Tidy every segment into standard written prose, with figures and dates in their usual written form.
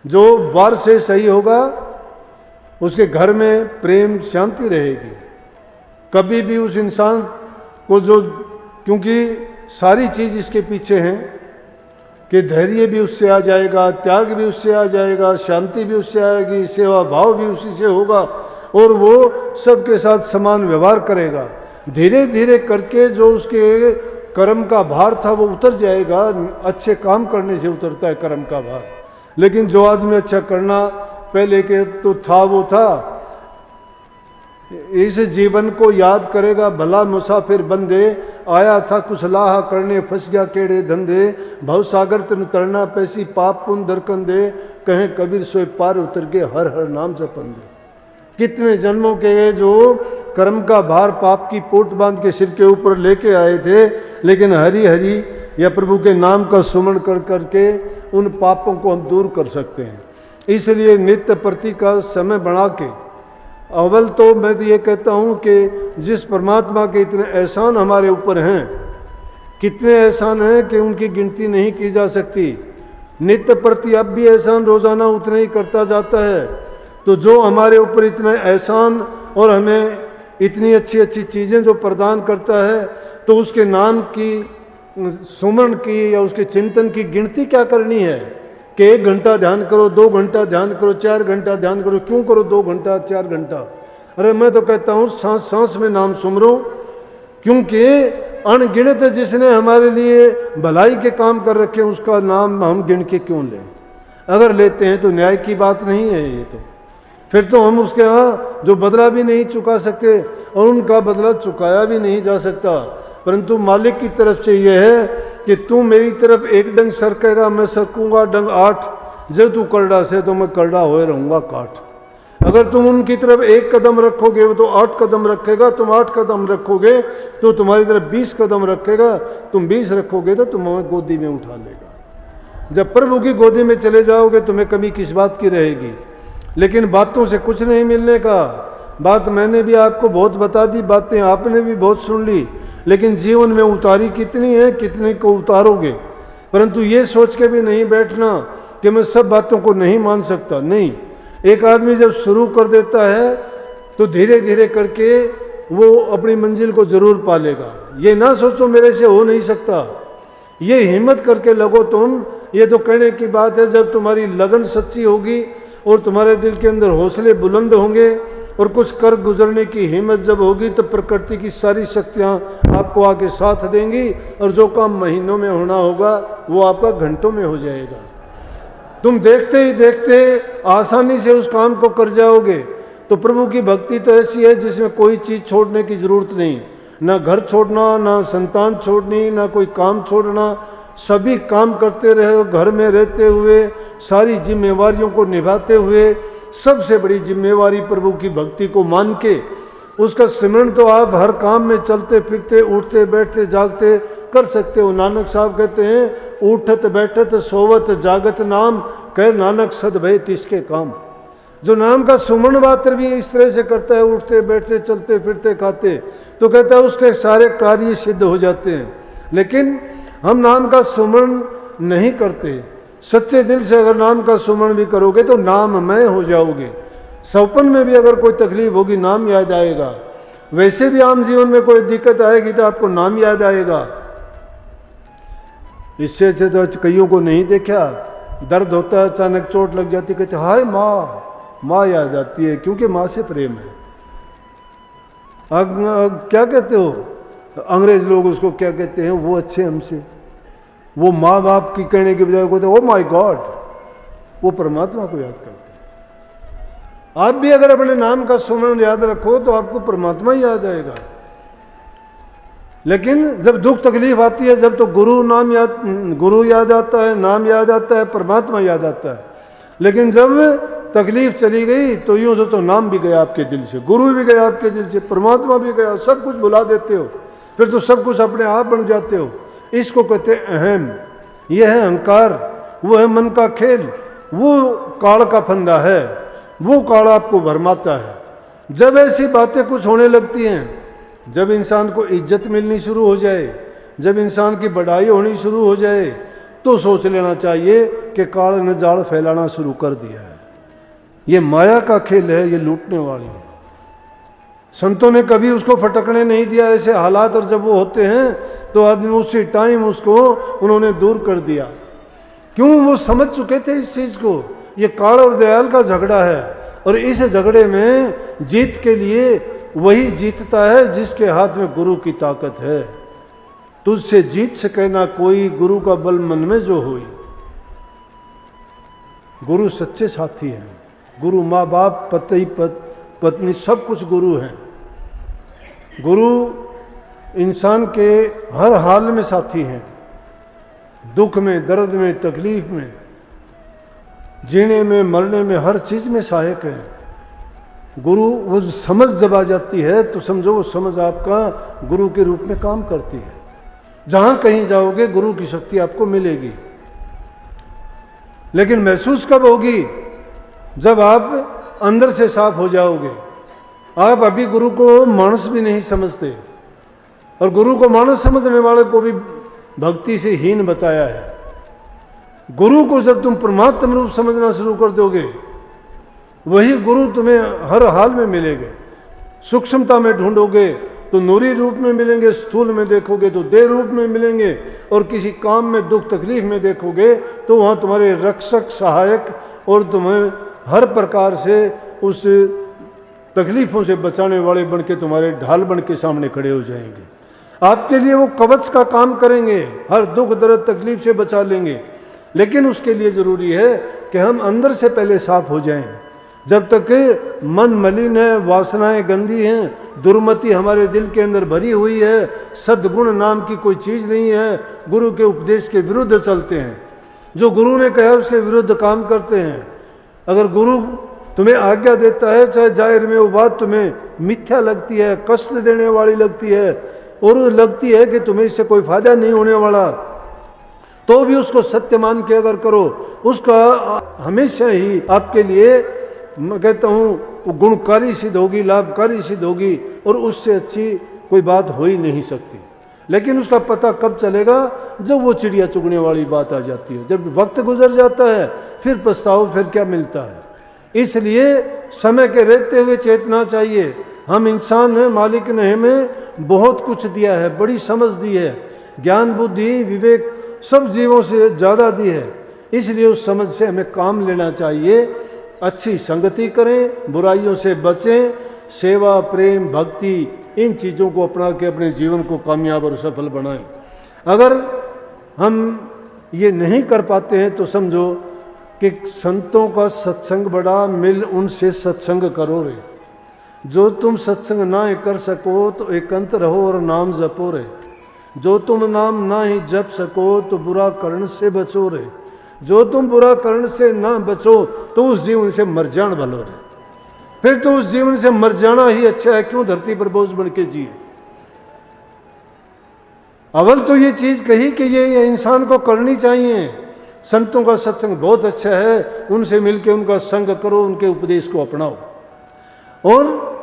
जो बाहर से सही होगा उसके घर में प्रेम शांति रहेगी। कभी भी उस इंसान को जो, क्योंकि सारी चीज़ इसके पीछे हैं कि धैर्य भी उससे आ जाएगा, त्याग भी उससे आ जाएगा, शांति भी उससे आएगी, सेवा भाव भी उसी से होगा और वो सबके साथ समान व्यवहार करेगा। धीरे धीरे करके जो उसके कर्म का भार था वो उतर जाएगा। अच्छे काम करने से उतरता है कर्म का भार। लेकिन जो आदमी अच्छा करना पहले के तो था वो था, इस जीवन को याद करेगा। भला मुसाफिर बंदे, आया था कुशलाहा करने, फंस गया केड़े धंधे। भव सागर तन तरना, पैसी पाप पुन दरकन दे। कहें कबीर सोए पार उतर के, हर हर नाम जपन दे। कितने जन्मों के जो कर्म का भार पाप की पोट बांध के सिर के ऊपर लेके आए थे, लेकिन हरि हरि या प्रभु के नाम का सुमरण कर करके उन पापों को हम दूर कर सकते हैं। इसलिए नित्य प्रति का समय बना के, अव्वल तो मैं तो ये कहता हूँ कि जिस परमात्मा के इतने एहसान हमारे ऊपर हैं, कितने एहसान हैं कि उनकी गिनती नहीं की जा सकती। नित्य प्रति अब भी एहसान रोजाना उतना ही करता जाता है। तो जो हमारे ऊपर इतने एहसान और हमें इतनी अच्छी अच्छी चीज़ें जो प्रदान करता है, तो उसके नाम की सुमरण की या उसके चिंतन की गिनती क्या करनी है कि 1 घंटा ध्यान करो, 2 घंटा ध्यान करो, 4 घंटा ध्यान करो। क्यों करो 2 घंटा 4 घंटा? अरे मैं तो कहता हूँ सांस सांस में नाम सुमरो, क्योंकि अनगिनत जिसने हमारे लिए भलाई के काम कर रखे हैं उसका नाम हम गिन के क्यों लें? अगर लेते हैं तो न्याय की बात नहीं है ये। तो फिर तो हम उसके यहाँ जो बदला भी नहीं चुका सकते और उनका बदला चुकाया भी नहीं जा सकता। परंतु मालिक की तरफ से यह है कि तू मेरी तरफ 1 डंग सरकेगा, मैं सरकूंगा डंग 8। जब तू करड़ा से तो मैं करड़ा होए रहूंगा काठ। अगर तुम उनकी तरफ 1 कदम रखोगे वो तो 8 कदम रखेगा, तुम 8 कदम रखोगे तो तुम्हारी तरफ 20 कदम रखेगा, तुम 20 रखोगे तो तुम्हें गोदी में उठा लेगा। जब प्रभु की गोदी में चले जाओगे तुम्हें कमी किस बात की रहेगी? लेकिन बातों से कुछ नहीं मिलने का। बात मैंने भी आपको बहुत बता दी, बातें आपने भी बहुत सुन ली, लेकिन जीवन में उतारी कितनी है, कितनी को उतारोगे? परंतु ये सोच के भी नहीं बैठना कि मैं सब बातों को नहीं मान सकता। नहीं, एक आदमी जब शुरू कर देता है तो धीरे धीरे करके वो अपनी मंजिल को जरूर पालेगा। ये ना सोचो मेरे से हो नहीं सकता, ये हिम्मत करके लगो तुम। ये तो कहने की बात है, जब तुम्हारी लगन सच्ची होगी और तुम्हारे दिल के अंदर हौसले बुलंद होंगे और कुछ कर गुजरने की हिम्मत जब होगी तो प्रकृति की सारी शक्तियाँ आपको आके साथ देंगी और जो काम महीनों में होना होगा वो आपका घंटों में हो जाएगा। तुम देखते ही देखते आसानी से उस काम को कर जाओगे। तो प्रभु की भक्ति तो ऐसी है जिसमें कोई चीज़ छोड़ने की जरूरत नहीं, ना घर छोड़ना, ना संतान छोड़नी, ना कोई काम छोड़ना। सभी काम करते रहे, घर में रहते हुए सारी जिम्मेवारियों को निभाते हुए। सबसे बड़ी जिम्मेवारी प्रभु की भक्ति को मान के उसका सिमरन तो आप हर काम में चलते फिरते उठते बैठते जागते कर सकते हो। नानक साहब कहते हैं, उठत बैठत सोवत जागत नाम, कह नानक सद भय तिसके काम। जो नाम का सुमरण मात्र भी इस तरह से करता है, उठते बैठते चलते फिरते खाते, तो कहता है उसके सारे कार्य सिद्ध हो जाते हैं। लेकिन हम नाम का सुमरण नहीं करते। सच्चे दिल से अगर नाम का सुमरण भी करोगे तो नाममय हो जाओगे। सपन में भी अगर कोई तकलीफ होगी नाम याद आएगा। वैसे भी आम जीवन में कोई दिक्कत आएगी तो आपको नाम याद आएगा। इससे अच्छे तो कईयों को नहीं देखा, दर्द होता है, अचानक चोट लग जाती, कहते हाय माँ, माँ याद आती है क्योंकि माँ से प्रेम है। क्या कहते हो अंग्रेज लोग उसको क्या कहते हैं, वो अच्छे हमसे, वो माँ बाप की कहने के बजाय कहते ओ माय गॉड, वो परमात्मा को याद करते हैं। आप भी अगर अपने नाम का सुमरण याद रखो तो आपको परमात्मा ही याद आएगा। लेकिन जब दुख तकलीफ आती है, जब तो गुरु याद आता है, नाम याद आता है, परमात्मा याद आता है। लेकिन जब तकलीफ चली गई तो यूं सोचो नाम भी गया आपके दिल से, गुरु भी गया आपके दिल से, परमात्मा भी गया, सब कुछ भुला देते हो, फिर तो सब कुछ अपने आप बन जाते हो। इसको कहते अहम। यह है अहंकार, वो है मन का खेल, वो काल का फंदा है, वो काल आपको भरमाता है। जब ऐसी बातें कुछ होने लगती हैं, जब इंसान को इज्जत मिलनी शुरू हो जाए, जब इंसान की बढ़ाई होनी शुरू हो जाए, तो सोच लेना चाहिए कि काल ने जाल फैलाना शुरू कर दिया है। ये माया का खेल है, ये लूटने वाली है। संतों ने कभी उसको फटकने नहीं दिया ऐसे हालात, और जब वो होते हैं तो आदमी उसी टाइम उसको उन्होंने दूर कर दिया। क्यों? वो समझ चुके थे इस चीज को। ये काल और दयाल का झगड़ा है, और इस झगड़े में जीत के लिए वही जीतता है जिसके हाथ में गुरु की ताकत है। तुझसे जीत सके ना कोई, गुरु का बल मन में जो होई। गुरु सच्चे साथी हैं। गुरु माँ बाप, पति पत्नी सब कुछ गुरु हैं। गुरु इंसान के हर हाल में साथी हैं, दुख में, दर्द में, तकलीफ में, जीने में, मरने में, हर चीज में सहायक है। गुरु वो समझ जब आ जाती है तो समझो वो समझ आपका गुरु के रूप में काम करती है। जहां कहीं जाओगे गुरु की शक्ति आपको मिलेगी। लेकिन महसूस कब होगी? जब आप अंदर से साफ हो जाओगे। आप अभी गुरु को मानस भी नहीं समझते, और गुरु को मानस समझने वाले को भी भक्ति से हीन बताया है। गुरु को जब तुम परमात्म रूप समझना शुरू कर दोगे, वही गुरु तुम्हें हर हाल में मिलेंगे। सूक्ष्मता में ढूंढोगे तो नूरी रूप में मिलेंगे, स्थूल में देखोगे तो देह रूप में मिलेंगे, और किसी काम में, दुख तकलीफ में देखोगे तो वहाँ तुम्हारे रक्षक, सहायक, और तुम्हें हर प्रकार से उस तकलीफों से बचाने वाले बन के, तुम्हारे ढाल बन के सामने खड़े हो जाएंगे। आपके लिए वो कवच का काम करेंगे, हर दुख दर्द तकलीफ से बचा लेंगे। लेकिन उसके लिए जरूरी है कि हम अंदर से पहले साफ हो जाएं। जब तक मन मलिन है, वासनाएं गंदी हैं, दुर्मति हमारे दिल के अंदर भरी हुई है, सद्गुण नाम की कोई चीज नहीं है, गुरु के उपदेश के विरुद्ध चलते हैं, जो गुरु ने कहा उसके विरुद्ध काम करते हैं। अगर गुरु तुम्हें आज्ञा देता है, चाहे जाहिर में वो बात तुम्हें मिथ्या लगती है, कष्ट देने वाली लगती है, और लगती है कि तुम्हें इससे कोई फायदा नहीं होने वाला, तो भी उसको सत्य मान के अगर करो, उसका हमेशा ही आपके लिए, मैं कहता हूँ, गुणकारी सिद्ध होगी, लाभकारी सिद्ध होगी, और उससे अच्छी कोई बात हो ही नहीं सकती। लेकिन उसका पता कब चलेगा? जब वो चिड़िया चुगने वाली बात आ जाती है, जब वक्त गुजर जाता है, फिर पछताओ, फिर क्या मिलता है। इसलिए समय के रहते हुए चेतना चाहिए। हम इंसान हैं, मालिक ने हमें बहुत कुछ दिया है, बड़ी समझ दी है, ज्ञान बुद्धि विवेक सब जीवों से ज़्यादा दी है। इसलिए उस समझ से हमें काम लेना चाहिए। अच्छी संगति करें, बुराइयों से बचें, सेवा, प्रेम, भक्ति, इन चीज़ों को अपना के अपने जीवन को कामयाब और सफल बनाएं। अगर हम ये नहीं कर पाते हैं तो समझो कि संतों का सत्संग बड़ा, मिल उनसे सत्संग करो रे। जो तुम सत्संग ना कर सको तो एकांत रहो और नाम जपो रे। जो तुम नाम ना ही जप सको तो बुरा करण से बचो रे। जो तुम बुरा करण से ना बचो तो उस जीवन से मर जान भलो रे। फिर तो उस जीवन से मर जाना ही अच्छा है, क्यों धरती पर बोझ बन के जिए। अव्वल तो ये चीज कही कि ये इंसान को करनी चाहिए। संतों का सत्संग बहुत अच्छा है, उनसे मिलकर उनका संग करो, उनके उपदेश को अपनाओ। और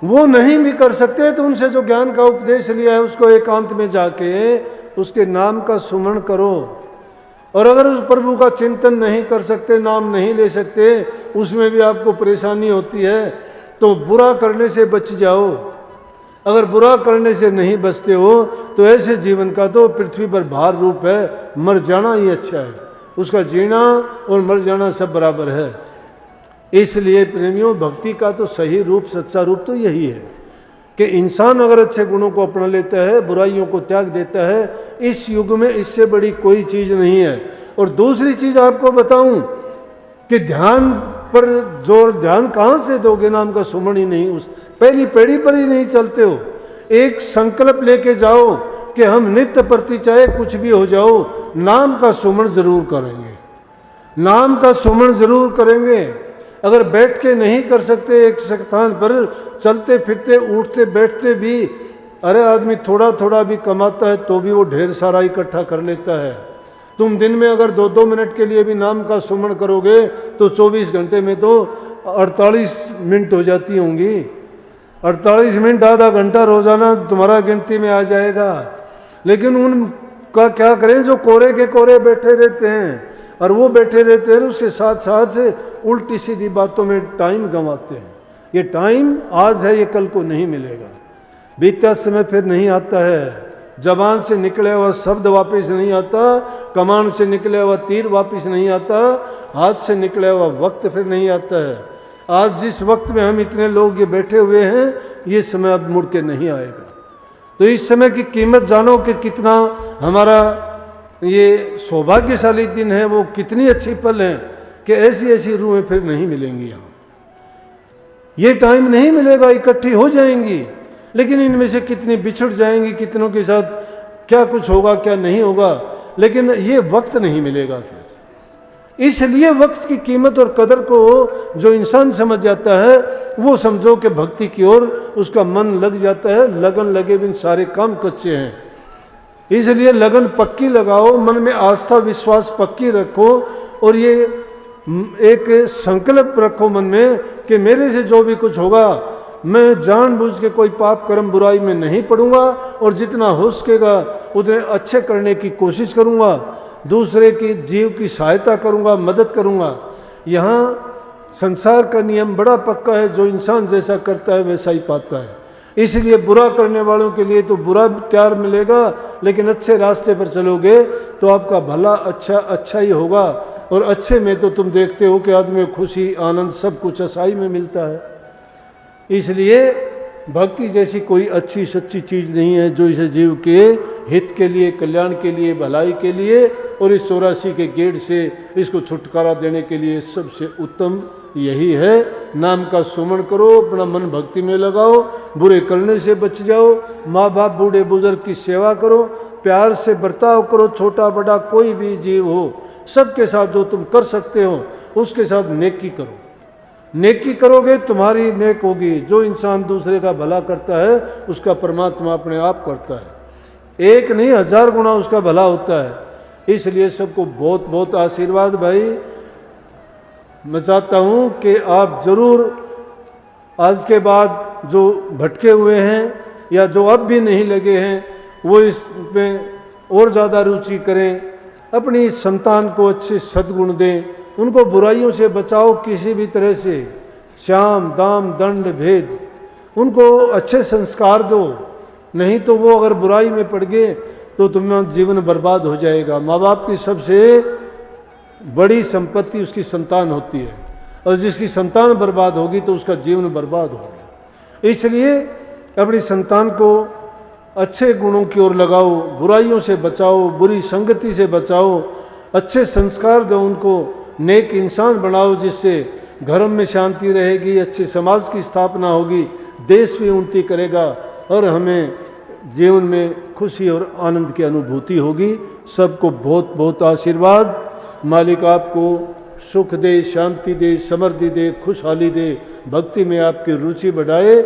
वो नहीं भी कर सकते तो उनसे जो ज्ञान का उपदेश लिया है उसको एकांत में जाके उसके नाम का सुमरण करो। और अगर उस प्रभु का चिंतन नहीं कर सकते, नाम नहीं ले सकते, उसमें भी आपको परेशानी होती है, तो बुरा करने से बच जाओ। अगर बुरा करने से नहीं बचते हो तो ऐसे जीवन का तो पृथ्वी पर भार रूप है, मर जाना ही अच्छा है। उसका जीना और मर जाना सब बराबर है। इसलिए प्रेमियों, भक्ति का तो सही रूप, सच्चा रूप तो यही है कि इंसान अगर अच्छे गुणों को अपना लेता है, बुराइयों को त्याग देता है, इस युग में इससे बड़ी कोई चीज नहीं है। और दूसरी चीज आपको बताऊं कि ध्यान पर जोर, ध्यान कहां से दोगे? नाम का सुमरण ही नहीं, उस पहली पेड़ी पर ही नहीं चलते हो। एक संकल्प लेके जाओ कि हम नित्य प्रति चाहे कुछ भी हो जाओ, नाम का सुमरण जरूर करेंगे, नाम का सुमरण जरूर करेंगे। अगर बैठ के नहीं कर सकते एक स्थान पर, चलते फिरते उठते बैठते भी, अरे आदमी थोड़ा थोड़ा भी कमाता है तो भी वो ढेर सारा इकट्ठा कर लेता है। तुम दिन में अगर 2-2 मिनट के लिए भी नाम का सुमरण करोगे तो 24 घंटे में तो 48 मिनट हो जाती होंगी। 48 मिनट, आधा घंटा रोजाना तुम्हारा गिनती में आ जाएगा। लेकिन उनका क्या करें जो कोरे के कोरे बैठे रहते हैं, और वो बैठे रहते हैं, उसके साथ साथ उल्टी सीधी बातों में टाइम गंवाते हैं। ये टाइम आज है, ये कल को नहीं मिलेगा। बीता समय फिर नहीं आता है। जबान से निकला हुआ शब्द वापस नहीं आता, कमान से निकला हुआ तीर वापस नहीं आता, हाथ से निकला हुआ वक्त फिर नहीं आता है। आज जिस वक्त में हम इतने लोग ये बैठे हुए हैं, ये समय अब मुड़ के नहीं आएगा। तो इस समय की कीमत जानो कि कितना हमारा ये सौभाग्यशाली दिन है, वो कितनी अच्छी पल है कि ऐसी ऐसी रूहें फिर नहीं मिलेंगी यहाँ। ये टाइम नहीं मिलेगा, इकट्ठी हो जाएंगी, लेकिन इनमें से कितनी बिछड़ जाएंगी, कितनों के साथ क्या कुछ होगा क्या नहीं होगा, लेकिन ये वक्त नहीं मिलेगा फिर। इसलिए वक्त की कीमत और कदर को जो इंसान समझ जाता है, वो समझो कि भक्ति की ओर उसका मन लग जाता है। लगन लगे बिन सारे काम कच्चे हैं, इसलिए लगन पक्की लगाओ, मन में आस्था विश्वास पक्की रखो, और ये एक संकल्प रखो मन में कि मेरे से जो भी कुछ होगा, मैं जानबूझ के कोई पाप कर्म बुराई में नहीं पड़ूंगा, और जितना हो सकेगा उतने अच्छे करने की कोशिश करूंगा, दूसरे की जीव की सहायता करूंगा, मदद करूंगा। यहाँ संसार का नियम बड़ा पक्का है, जो इंसान जैसा करता है वैसा ही पाता है। इसलिए बुरा करने वालों के लिए तो बुरा तैयार मिलेगा, लेकिन अच्छे रास्ते पर चलोगे तो आपका भला अच्छा ही होगा। और अच्छे में तो तुम देखते हो कि आदमी को खुशी आनंद सब कुछ अच्छाई में मिलता है। इसलिए भक्ति जैसी कोई अच्छी सच्ची चीज़ नहीं है जो इसे जीव के हित के लिए, कल्याण के लिए, भलाई के लिए और इस 84 के गेड़ से इसको छुटकारा देने के लिए सबसे उत्तम यही है। नाम का सुमन करो, अपना मन भक्ति में लगाओ, बुरे करने से बच जाओ, माँ बाप बूढ़े बुजुर्ग की सेवा करो, प्यार से बर्ताव करो, छोटा बड़ा कोई भी जीव हो सबके साथ जो तुम कर सकते हो उसके साथ नेकी करो। नेकी करोगे तुम्हारी नेक होगी। जो इंसान दूसरे का भला करता है उसका परमात्मा अपने आप करता है, एक नहीं 1000 गुना उसका भला होता है। इसलिए सबको बहुत बहुत आशीर्वाद। भाई मैं चाहता हूँ कि आप जरूर आज के बाद जो भटके हुए हैं या जो अब भी नहीं लगे हैं, वो इसमें और ज़्यादा रुचि करें, अपनी संतान को अच्छे सद्गुण दें, उनको बुराइयों से बचाओ किसी भी तरह से, श्याम दाम दंड भेद, उनको अच्छे संस्कार दो, नहीं तो वो अगर बुराई में पड़ गए तो तुम्हारा जीवन बर्बाद हो जाएगा। माँ बाप की सबसे बड़ी संपत्ति उसकी संतान होती है, और जिसकी संतान बर्बाद होगी तो उसका जीवन बर्बाद होगा। इसलिए अपनी संतान को अच्छे गुणों की ओर लगाओ, बुराइयों से बचाओ, बुरी संगति से बचाओ, अच्छे संस्कार दो, उनको नेक इंसान बनाओ, जिससे घर में शांति रहेगी, अच्छे समाज की स्थापना होगी, देश भी उन्नति करेगा और हमें जीवन में खुशी और आनंद की अनुभूति होगी। सबको बहुत बहुत आशीर्वाद। मालिक आपको सुख दे, शांति दे, समृद्धि दे, खुशहाली दे, भक्ति में आपकी रुचि बढ़ाए।